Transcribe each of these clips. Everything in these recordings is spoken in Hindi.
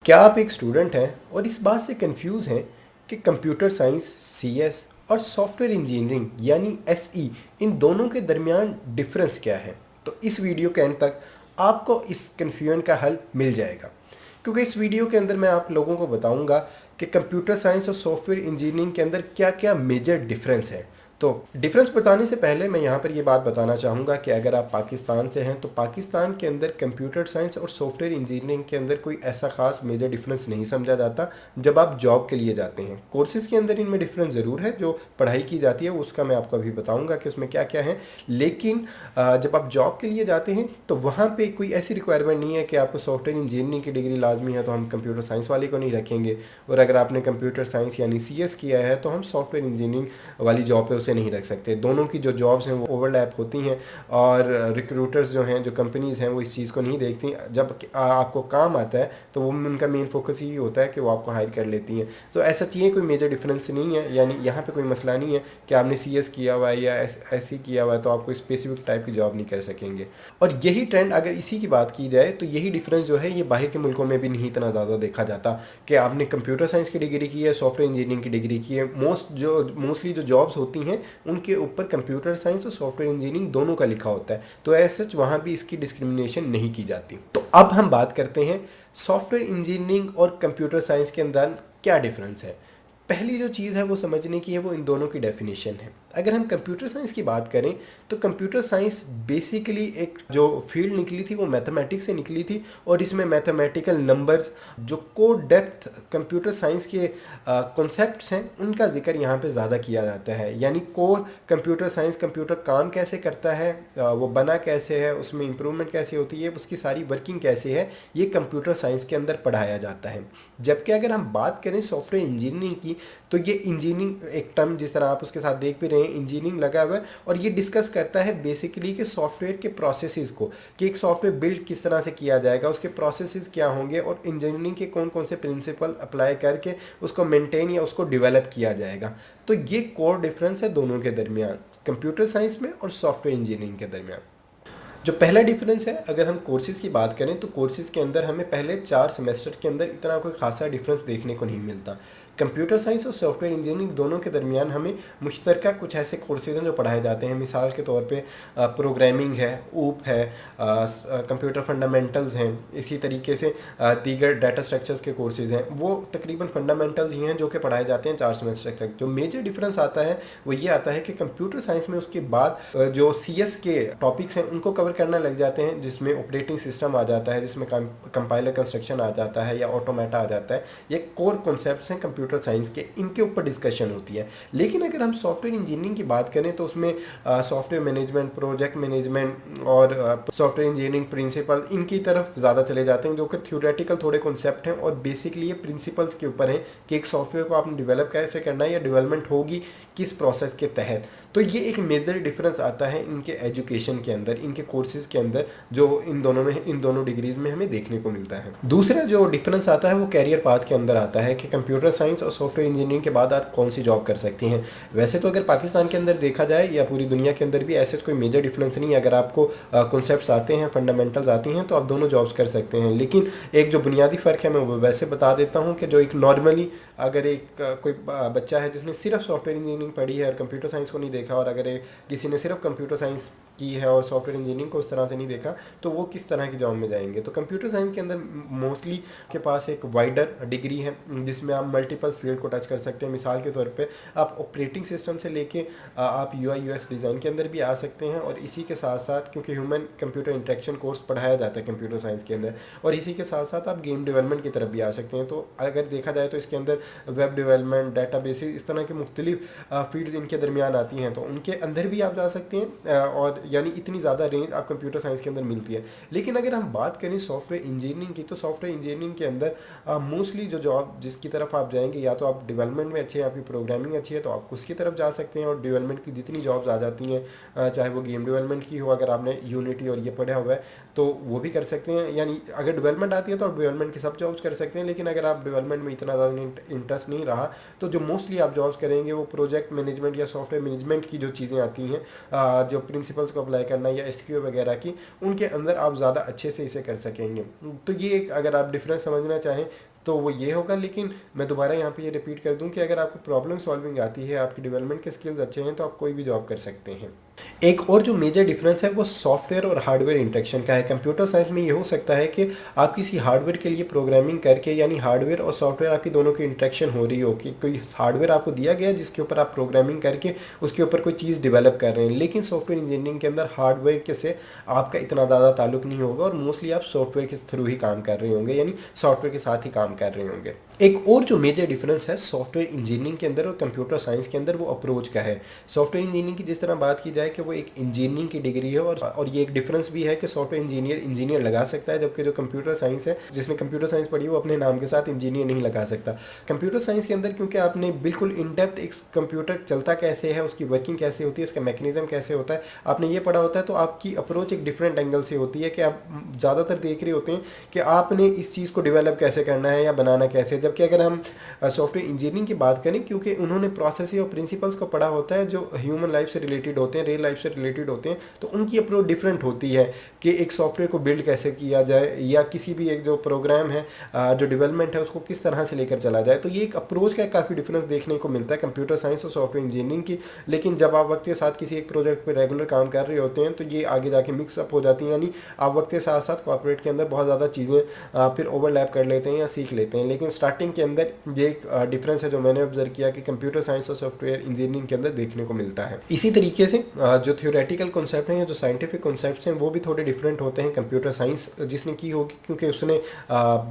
क्या आप एक स्टूडेंट हैं और इस बात से कंफ्यूज हैं कि कंप्यूटर साइंस, सीएस और सॉफ्टवेयर इंजीनियरिंग यानी एसई इन दोनों के दरमियान डिफरेंस क्या है? तो इस वीडियो के अंत तक आपको इस कन्फ्यूजन का हल मिल जाएगा, क्योंकि इस वीडियो के अंदर मैं आप लोगों को बताऊंगा कि कंप्यूटर साइंस और सॉफ्टवेयर इंजीनियरिंग के अंदर क्या क्या मेजर डिफरेंस है। तो डिफरेंस बताने से पहले मैं यहाँ पर ये बात बताना चाहूँगा कि अगर आप पाकिस्तान से हैं तो पाकिस्तान के अंदर कंप्यूटर साइंस और सॉफ्टवेयर इंजीनियरिंग के अंदर कोई ऐसा खास मेजर डिफरेंस नहीं समझा जाता जब आप जॉब के लिए जाते हैं। कोर्सेज़ के अंदर इनमें डिफरेंस ज़रूर है, जो पढ़ाई की जाती है उसका मैं आपको अभी बताऊँगा कि उसमें क्या क्या है। लेकिन जब आप जॉब के लिए जाते हैं तो वहाँ पर कोई ऐसी रिक्वायरमेंट नहीं है कि आपको सॉफ्टवेयर इंजीनियरिंग की डिग्री लाजमी है तो हम कंप्यूटर साइंस वाले को नहीं रखेंगे, और अगर आपने कंप्यूटर साइंस यानी सीएस किया है तो हम सॉफ्टवेयर इंजीनियरिंग वाली जॉब पे उसे नहीं रख सकते। दोनों की जो जॉब्स हैं वो ओवरलैप होती हैं और रिक्रूटर्स जो हैं, जो कंपनीज़ हैं, वो इस चीज़ को नहीं देखती। जब आपको काम आता है तो वो उनका मेन फोकस ही होता है कि वो आपको हायर कर लेती हैं। तो ऐसा चाहिए कोई मेजर डिफरेंस नहीं है, यानी यहाँ पे कोई मसला नहीं है कि आपने सीएस किया हुआ है या ऐसे किया हुआ है तो आप कोई स्पेसिफिक टाइप की जॉब नहीं कर सकेंगे। और यही ट्रेंड अगर इसी की बात की जाए तो यही डिफरेंस जो है ये बाहर के मुल्कों में भी नहीं इतना ज़्यादा देखा जाता कि आपने कंप्यूटर साइंस की डिग्री की है, सॉफ्टवेयर इंजीनियरिंग की डिग्री की है। मोस्टली जो जॉब्स होती हैं उनके ऊपर कंप्यूटर साइंस और सॉफ्टवेयर इंजीनियरिंग दोनों का लिखा होता है, तो ऐसा सच वहाँ भी इसकी डिस्क्रिमिनेशन नहीं की जाती। तो अब हम बात करते हैं सॉफ्टवेयर इंजीनियरिंग और कंप्यूटर साइंस के अंदर क्या डिफरेंस है। पहली जो चीज़ है वो समझने की है, वो इन दोनों की डेफिनेशन है। अगर हम कंप्यूटर साइंस की बात करें तो कंप्यूटर साइंस बेसिकली एक जो फील्ड निकली थी वो मैथमेटिक्स से निकली थी, और इसमें मैथमेटिकल नंबर्स, जो कोर डेप्थ कंप्यूटर साइंस के कॉन्सेप्ट्स हैं उनका जिक्र यहाँ पे ज़्यादा किया जाता है। यानी कोर कंप्यूटर साइंस, कंप्यूटर काम कैसे करता है, वो बना कैसे है, उसमें इम्प्रूवमेंट कैसे होती है, उसकी सारी वर्किंग कैसे है, ये कंप्यूटर साइंस के अंदर पढ़ाया जाता है। जबकि अगर हम बात करें सॉफ्टवेयर इंजीनियरिंग की तो ये इंजीनियरिंग एक टर्म जिस तरह आप उसके साथ देख भी रहे हैं, इंजीनियरिंग लगा हुआ है, और ये डिस्कस करता है बेसिकली कि सॉफ्टवेयर के प्रोसेसेस को, कि एक सॉफ्टवेयर बिल्ड किस तरह से किया जाएगा, उसके प्रोसेसेस क्या होंगे और इंजीनियरिंग के कौन कौन से प्रिंसिपल अप्लाई करके उसको मेंटेन या उसको डेवलप किया जाएगा। तो ये कोर डिफरेंस है दोनों के दरमियान, कंप्यूटर साइंस में और सॉफ्टवेयर इंजीनियरिंग के दरमियान। जो पहला डिफरेंस है, अगर हम कोर्सेज़ की बात करें तो कोर्सेज़ के अंदर हमें पहले 4 सेमेस्टर के अंदर इतना कोई खासा डिफरेंस देखने को नहीं मिलता। कंप्यूटर साइंस और सॉफ्टवेयर इंजीनियरिंग दोनों के दरमियान हमें मुश्तरका कुछ ऐसे कोर्सेज हैं जो पढ़ाए जाते हैं। मिसाल के तौर पे प्रोग्रामिंग है, ऊप है, कंप्यूटर फंडामेंटल्स हैं, इसी तरीके से दीगर डाटा स्ट्रक्चर्स के कोर्सेज हैं। वो तकरीबन फंडामेंटल्स ही हैं जो कि पढ़ाए जाते हैं 4 सेमेस्टर तक। जो मेजर डिफरेंस आता है वो ये आता है कि कंप्यूटर साइंस में उसके बाद जो सीएस के टॉपिक्स हैं उनको कवर करना लग जाते हैं, जिसमें ऑपरेटिंग सिस्टम आ जाता है, जिसमें कंपाइलर कंस्ट्रक्शन आ जाता है या ऑटोमेटा आ जाता है। ये कोर कॉन्सेप्ट्स हैं कंप्यूटर साइंस के, इनके ऊपर डिस्कशन होती है। लेकिन अगर हम सॉफ्टवेयर इंजीनियरिंग की बात करें तो उसमें सॉफ्टवेयर मैनेजमेंट, प्रोजेक्ट मैनेजमेंट और सॉफ्टवेयर इंजीनियरिंग प्रिंसिपल, इनकी तरफ ज़्यादा चले जाते हैं, जो कि थ्योरेटिकल थोड़े कॉन्सेप्ट हैं और बेसिकली ये प्रिंसिपल्स के ऊपर है कि एक सॉफ्टवेयर को आपने डेवलप कैसे करना है या डेवलपमेंट होगी किस प्रोसेस के तहत। तो ये एक मेजर डिफरेंस आता है इनके एजुकेशन के अंदर, इनके कोर्सेज के अंदर, जो इन दोनों डिग्रीज में हमें देखने को मिलता है। दूसरा जो डिफरेंस आता है वो कैरियर पाथ के अंदर आता है कि कंप्यूटर साइंस और सॉफ्टवेयर इंजीनियरिंग के बाद आप कौन सी जॉब कर सकती हैं। वैसे तो अगर पाकिस्तान के अंदर देखा जाए या पूरी दुनिया के अंदर भी ऐसे कोई मेजर डिफरेंस नहीं है। अगर आपको कॉन्सेप्ट्स आते हैं, फंडामेंटल्स आती हैं तो आप दोनों जॉब्स कर सकते हैं। लेकिन एक जो बुनियादी फ़र्क है मैं वो वैसे बता देता हूँ कि जो एक नॉर्मली अगर एक कोई बच्चा है जिसने सिर्फ सॉफ्टवेयर इंजीनियरिंग पढ़ी है और कंप्यूटर साइंस को नहीं देखा, और अगर किसी ने सिर्फ कंप्यूटर साइंस की है और सॉफ्टवेयर इंजीनियरिंग को उस तरह से नहीं देखा, तो वो किस तरह की जॉब में जाएंगे। तो कंप्यूटर साइंस के अंदर मोस्टली के पास एक वाइडर डिग्री है जिसमें आप मल्टीपल फील्ड को टच कर सकते हैं। मिसाल के तौर पे आप ऑपरेटिंग सिस्टम से लेके आप यूआई यूएक्स डिज़ाइन के अंदर भी आ सकते हैं, और इसी के साथ साथ क्योंकि ह्यूमन कंप्यूटर इंटरेक्शन कोर्स पढ़ाया जाता है कंप्यूटर साइंस के अंदर, और इसी के साथ साथ आप गेम डेवलपमेंट की तरफ भी आ सकते हैं। तो अगर देखा जाए तो इसके अंदर वेब डेवलपमेंट, डाटाबेसेस, इस तरह के मुख्तलिफ फील्ड्स इनके दरमियान आती हैं, तो उनके अंदर भी आप जा सकते हैं। और यानी इतनी ज़्यादा रेंज आप कंप्यूटर साइंस के अंदर मिलती है। लेकिन अगर हम बात करें सॉफ्टवेयर इंजीनियरिंग की, तो सॉफ्टवेयर इंजीनियरिंग के अंदर मोस्टली जो जॉब जिसकी तरफ आप जाएंगे, या तो आप डेवलपमेंट में अच्छे हैं, आपकी प्रोग्रामिंग अच्छी है तो आप उसकी तरफ जा सकते हैं, और डेवलपमेंट की जितनी जॉब्स आ जाती हैं, चाहे वो गेम डेवलपमेंट की हो, अगर आपने यूनिटी और ये पढ़ा हुआ है तो वो भी कर सकते हैं। यानी अगर डेवलपमेंट आती है तो आप डेवलपमेंट की सब जॉब्स कर सकते हैं। लेकिन अगर आप डेवलपमेंट में इतना ज़्यादा इंटरेस्ट नहीं रहा तो जो मोस्टली आप जॉब्स करेंगे वो प्रोजेक्ट मैनेजमेंट या सॉफ्टवेयर मैनेजमेंट की जो चीज़ें आती हैं, जो प्रिंसिपल्स को अप्लाई करना या एसक्यू वगैरह की, उनके अंदर आप ज़्यादा अच्छे से इसे कर सकेंगे। तो ये एक अगर आप डिफरेंस समझना चाहें तो वो ये होगा। लेकिन मैं दोबारा यहाँ पे ये रिपीट कर दूँ कि अगर आपको प्रॉब्लम सॉल्विंग आती है, आपकी डेवलपमेंट के स्किल्स अच्छे हैं, तो आप कोई भी जॉब कर सकते हैं। एक और जो मेजर डिफरेंस है वो सॉफ्टवेयर और हार्डवेयर इंटरेक्शन का है। कंप्यूटर साइंस में ये हो सकता है कि आप किसी हार्डवेयर के लिए प्रोग्रामिंग करके, यानी हार्डवेयर और सॉफ्टवेयर आपकी दोनों की इंटरेक्शन हो रही हो, कि कोई हार्डवेयर आपको दिया गया जिसके ऊपर आप प्रोग्रामिंग करके उसके ऊपर कोई चीज़ डेवलप कर रहे हैं। लेकिन सॉफ्टवेयर इंजीनियरिंग के अंदर हार्डवेयर के से आपका इतना ज़्यादा ताल्लुक नहीं होगा और मोस्टली आप सॉफ्टवेयर के थ्रू ही काम कर रहे होंगे, यानी सॉफ्टवेयर के साथ ही काम कर रहे होंगे। एक और जो मेजर डिफरेंस है सॉफ्टवेयर इंजीनियरिंग के अंदर और कंप्यूटर साइंस के अंदर, वो अप्रोच का है। सॉफ्टवेयर इंजीनियरिंग की जिस तरह बात की जाए कि वो एक इंजीनियरिंग की डिग्री है, और ये एक डिफरेंस भी है कि सॉफ्टवेयर इंजीनियर लगा सकता है, जबकि जो कंप्यूटर साइंस है, जिसने कंप्यूटर साइंस पढ़ी वो अपने नाम के साथ इंजीनियर नहीं लगा सकता। कंप्यूटर साइंस के अंदर क्योंकि आपने बिल्कुल इन डेप्थ एक कंप्यूटर चलता कैसे है, उसकी वर्किंग कैसे होती है, उसका मैकेनिज्म कैसे होता है, आपने ये पढ़ा होता है, तो आपकी अप्रोच एक डिफरेंट एंगल से होती है कि आप ज़्यादातर देख रहे होते हैं कि आपने इस चीज़ को डेवलप कैसे करना है या बनाना कैसे है। जबकि अगर हम सॉफ्टवेयर इंजीनियरिंग की बात करें, क्योंकि उन्होंने प्रोसेस और प्रिंसिपल्स को पढ़ा होता है जो ह्यूमन लाइफ से रिलेटेड होते हैं, रियल लाइफ से रिलेटेड होते हैं, तो उनकी अप्रोच डिफरेंट होती है कि एक सॉफ्टवेयर को बिल्ड कैसे किया जाए, या किसी भी एक जो प्रोग्राम है, जो डेवलपमेंट है, उसको किस तरह से लेकर चला जाए। तो ये एक अप्रोच का काफ़ी डिफरेंस देखने को मिलता है कंप्यूटर साइंस और सॉफ्टवेयर इंजीनियरिंग की। लेकिन जब आप वक्त के साथ किसी एक प्रोजेक्ट पर रेगुलर काम कर रहे होते हैं, तो ये आगे जाके मिक्सअप हो जाती हैं, यानी आप वक्त के साथ साथ कॉर्पोरेट के अंदर बहुत ज़्यादा चीज़ें फिर ओवरलैप कर लेते हैं या सीख लेते हैं। लेकिन स्टार्टिंग के अंदर ये एक डिफरेंस है जो मैंने ऑब्जर्व किया कि कंप्यूटर साइंस और सॉफ्टवेयर इंजीनियरिंग के अंदर देखने को मिलता है। इसी तरीके से जो थ्योरेटिकल कॉन्सेप्ट हैं या जो साइंटिफिक कॉन्सेप्ट्स हैं, वो भी थोड़े डिफरेंट होते हैं। कंप्यूटर साइंस जिसने की होगी, क्योंकि उसने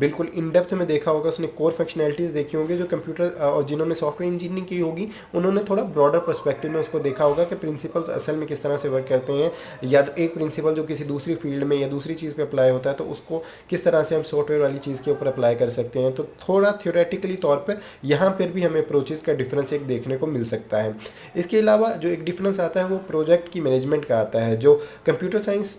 बिल्कुल इन डेप्थ में देखा होगा, उसने कोर फंक्शनैलिटीज़ देखी होंगी। जो कंप्यूटर और जिन्होंने सॉफ्टवेयर इंजीनियरिंग की होगी, उन्होंने थोड़ा ब्रॉडर पर्सपेक्टिव में उसको देखा होगा कि प्रिंसिपल्स असल में किस तरह से वर्क करते हैं, या तो एक प्रिंसिपल जो किसी दूसरी फील्ड में या दूसरी चीज़ पे अप्लाई होता है, तो उसको किस तरह से हम सॉफ्टवेयर वाली चीज़ के ऊपर अप्लाई कर सकते हैं। तो थोड़ा थ्योरेटिकली तौर पर यहाँ पर भी हमें अप्रोचेस का डिफरेंस एक देखने को मिल सकता है। इसके अलावा जो एक डिफरेंस आता है वो प्रोजेक्ट की मैनेजमेंट का आता है। जो कंप्यूटर साइंस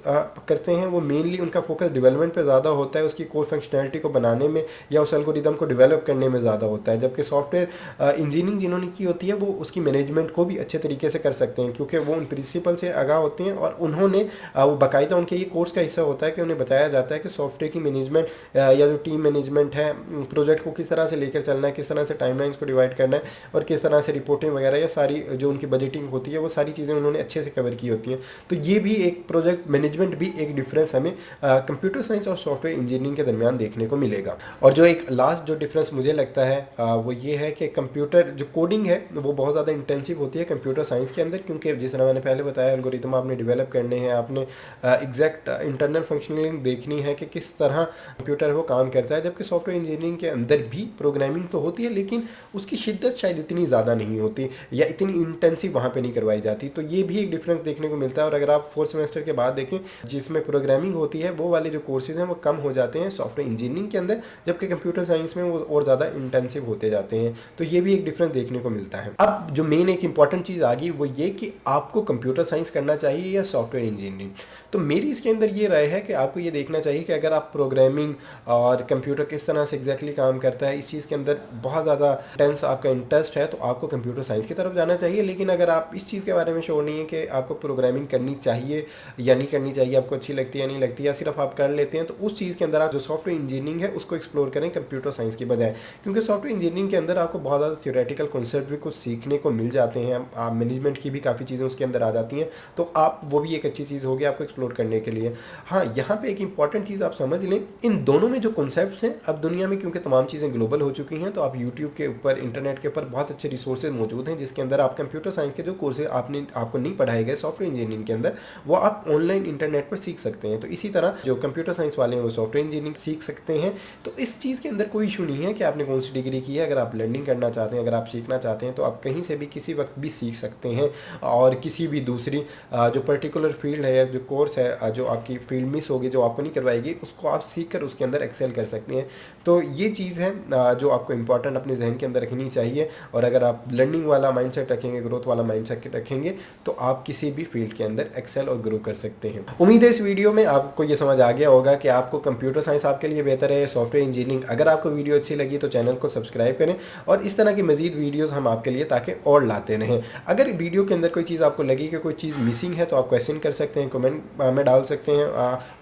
करते हैं वो मेनली उनका फोकस डेवलपमेंट पे ज़्यादा होता है, उसकी कोर फंक्शनैलिटी को बनाने में या उस एल्गोरिदम को डेवलप करने में ज़्यादा होता है। जबकि सॉफ्टवेयर इंजीनियरिंग जिन्होंने की होती है, वो उसकी मैनेजमेंट को भी अच्छे तरीके से कर सकते हैं, क्योंकि वो उन प्रिंसिपल से आगाह होते हैं और उन्होंने वो बाकायदा उनके ये कोर्स का हिस्सा होता है कि उन्हें बताया जाता है कि सॉफ्टवेयर की मैनेजमेंट या जो टीम मैनेजमेंट है, प्रोजेक्ट को किस तरह से लेकर चलना है, किस तरह से टाइमलाइंस को डिवाइड करना है, और किस तरह से रिपोर्टिंग वगैरह या सारी जो उनकी बजटिंग होती है, वो सारी चीज़ें उन्होंने अच्छे से कवर की होती हैं। तो ये भी एक प्रोजेक्ट मैनेजमेंट भी एक डिफरेंस हमें कंप्यूटर साइंस और सॉफ्टवेयर इंजीनियरिंग के दरमियान देखने को मिलेगा। और जो एक लास्ट जो डिफरेंस मुझे लगता है वो ये है कि कंप्यूटर जो कोडिंग है वो बहुत ज़्यादा इंटेंसिव होती है कंप्यूटर साइंस के अंदर, क्योंकि जिस तरह मैंने पहले बताया, एल्गोरिदम आपने डेवलप करने हैं, आपने एग्जैक्ट इंटरनल फंक्शनिंग देखनी है कि किस तरह कंप्यूटर वो काम करता है। जबकि सॉफ्टवेयर इंजीनियरिंग के अंदर भी प्रोग्रामिंग तो होती है, लेकिन उसकी शिद्दत शायद इतनी ज़्यादा नहीं होती या इतनी इंटेंसिव वहाँ पे नहीं करवाई जाती। तो ये भी एक डिफरेंस देखने को मिलता है। और अगर आप 4th सेमेस्टर के बाद देखें, जिसमें प्रोग्रामिंग होती है, वो वाले जो कोर्सेज हैं वो कम हो जाते हैं सॉफ्टवेयर इंजीनियरिंग के अंदर, जबकि कंप्यूटर साइंस में वो और ज़्यादा इंटेंसिव होते जाते हैं। तो ये भी एक डिफरेंस देखने को मिलता है। अब जो मेन एक इंपॉर्टेंट चीज़ आ गई वो ये कि आपको कंप्यूटर साइंस करना चाहिए या सॉफ्टवेयर इंजीनियरिंग। तो मेरी इसके अंदर ये राय है कि आपको ये देखना चाहिए कि अगर आप प्रोग्रामिंग और कंप्यूटर किस तरह से एग्जैक्टली काम करता है, इस चीज़ के अंदर बहुत ज़्यादा टेंस आपका इंटरेस्ट है, तो आपको कंप्यूटर साइंस की तरफ जाना चाहिए। लेकिन अगर आप इस चीज़ के बारे में श्योर नहीं है कि आपको प्रोग्रामिंग करनी चाहिए या नहीं करनी चाहिए, आपको अच्छी लगती है या नहीं लगती, या सिर्फ आप कर लेते हैं, तो उस चीज़ के अंदर आप जो सॉफ्टवेयर इंजीनियरिंग है उसको एक्सप्लोर करें कंप्यूटर साइंस की बजाय। क्योंकि सॉफ्टवेयर इंजीनियरिंग के अंदर आपको बहुत ज़्यादा थ्योरेटिकल कॉन्सेप्ट भी कुछ सीखने को मिल जाते हैं, आप मैनेजमेंट की भी काफ़ी चीज़ें उसके अंदर आ जाती हैं, तो आप वो भी एक अच्छी चीज़ होगी आपको एक्सप्लोर करने के लिए। हाँ, यहाँ पे एक इंपॉर्टेंट चीज़ आप समझ लें, इन दोनों में जो कॉन्सेप्ट्स हैं, अब दुनिया में क्योंकि तमाम चीज़ें ग्लोबल हो चुकी हैं, तो आप यूट्यूब के ऊपर, इंटरनेट के ऊपर बहुत अच्छे रिसोर्सेज मौजूद हैं, जिसके अंदर आप कंप्यूटर साइंस के जो कोर्सेज आपको नहीं पढ़ाए गए सॉफ्टवेयर इंजीनियरिंग के अंदर, वो आप ऑनलाइन इंटरनेट पर सीख सकते हैं। तो इसी तरह जो कंप्यूटर साइंस वाले हैं वो सॉफ्टवेयर इंजीनियरिंग सीख सकते हैं। तो इस चीज़ के अंदर कोई इशू नहीं है कि आपने कौन सी डिग्री की है। अगर आप लर्निंग करना चाहते हैं, अगर आप सीखना चाहते हैं, तो आप कहीं से भी किसी वक्त भी सीख सकते हैं, और किसी भी दूसरी जो पर्टिकुलर फील्ड है, जो कोर्स है, जो आपकी फील्ड मिस होगी, जो आपको नहीं करवाएगी, उसको आप सीख कर उसके अंदर एक्सेल कर सकते हैं। तो ये चीज़ है जो आपको इंपॉर्टेंट अपने जहन के अंदर रखनी चाहिए। और अगर आप लर्निंग वाला माइंडसेट रखेंगे, ग्रोथ वाला माइंडसेट रखेंगे, तो आप किसी भी फील्ड के अंदर एक्सेल और ग्रो कर सकते हैं। उम्मीद है इस वीडियो में आपको ये समझ आ गया होगा कि आपको कंप्यूटर साइंस आपके लिए बेहतर है, सॉफ्टवेयर इंजीनियरिंग। अगर आपको वीडियो अच्छी लगी तो चैनल को सब्सक्राइब करें, और इस तरह की मजीद वीडियोज़ हम आपके लिए ताकि और लाते रहें। अगर वीडियो के अंदर कोई चीज़ आपको लगी कि कोई चीज़ मिसिंग है, तो आप क्वेश्चन कर सकते हैं, कमेंट में डाल सकते हैं।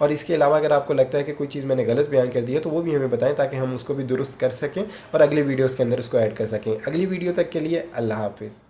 और इसके अलावा अगर आपको लगता है कि कोई चीज़ मैंने गलत बयान कर दी है, तो वो भी हमें बताएं, ताकि ताकि हम उसको भी दुरुस्त कर सकें और अगली वीडियोस के अंदर उसको ऐड कर सकें। अगली वीडियो तक के लिए अल्लाह हाफिज़।